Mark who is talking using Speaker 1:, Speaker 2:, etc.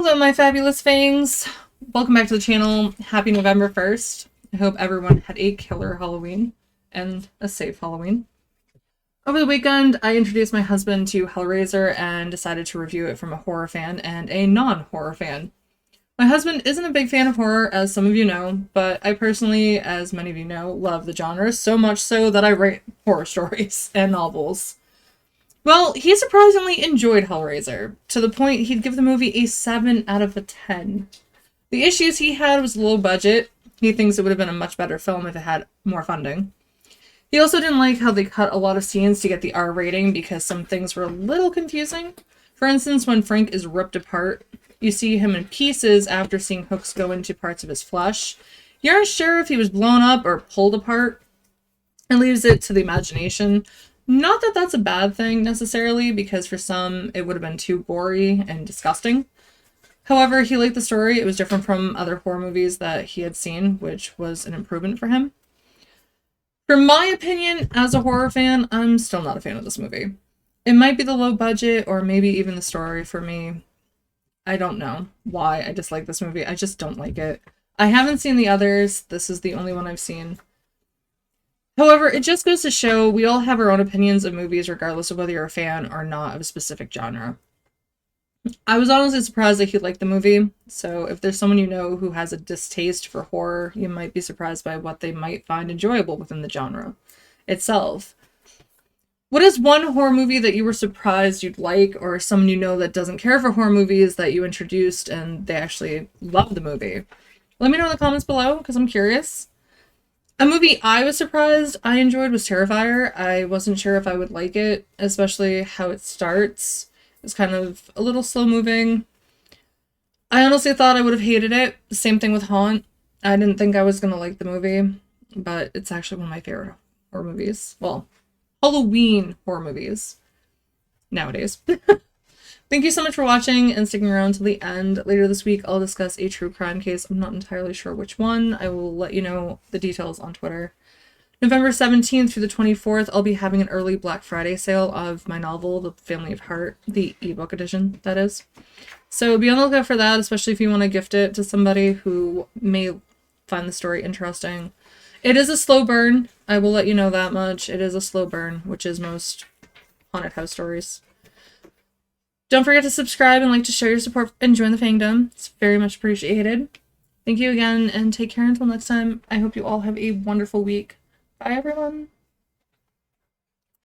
Speaker 1: Hello, my fabulous fangs. Welcome back to the channel. Happy November 1st. I hope everyone had a killer Halloween and a safe Halloween. Over the weekend, I introduced my husband to Hellraiser and decided to review it from a horror fan and a non-horror fan. My husband isn't a big fan of horror, as some of you know, but I personally, as many of you know, love the genre, so much so that I write horror stories and novels. Well, he surprisingly enjoyed Hellraiser, to the point he'd give the movie a 7 out of a 10. The issues he had was low budget. He thinks it would have been a much better film if it had more funding. He also didn't like how they cut a lot of scenes to get the R rating because some things were a little confusing. For instance, when Frank is ripped apart, you see him in pieces after seeing hooks go into parts of his flesh. You aren't sure if he was blown up or pulled apart. It leaves it to the imagination. Not that that's a bad thing necessarily, because for some it would have been too gory and disgusting. However, he liked the story. It was different from other horror movies that he had seen, which was an improvement for him. For my opinion, as a horror fan, I'm still not a fan of this movie. It might be the low budget or maybe even the story for me. I don't know why I dislike this movie. I just don't like it. I haven't seen the others. This is the only one I've seen. However, it just goes to show we all have our own opinions of movies regardless of whether you're a fan or not of a specific genre. I was honestly surprised that he liked the movie, so if there's someone you know who has a distaste for horror, you might be surprised by what they might find enjoyable within the genre itself. What is one horror movie that you were surprised you'd like, or someone you know that doesn't care for horror movies that you introduced and they actually love the movie? Let me know in the comments below, because I'm curious. A movie I was surprised I enjoyed was Terrifier. I wasn't sure if I would like it, especially how it starts. It's kind of a little slow moving. I honestly thought I would have hated it. Same thing with Haunt. I didn't think I was going to like the movie, but it's actually one of my favorite horror movies. Well, Halloween horror movies nowadays. Thank you so much for watching and sticking around till the end. Later this week, I'll discuss a true crime case. I'm not entirely sure which one. I will let you know the details on Twitter. November 17th through the 24th, I'll be having an early Black Friday sale of my novel, The Family of Heart, the ebook edition, that is. So be on the lookout for that, especially if you want to gift it to somebody who may find the story interesting. It is a slow burn. I will let you know that much. It is a slow burn, which is most haunted house stories. Don't forget to subscribe and like to show your support and join the fandom. It's very much appreciated. Thank you again, and take care until next time. I hope you all have a wonderful week. Bye, everyone.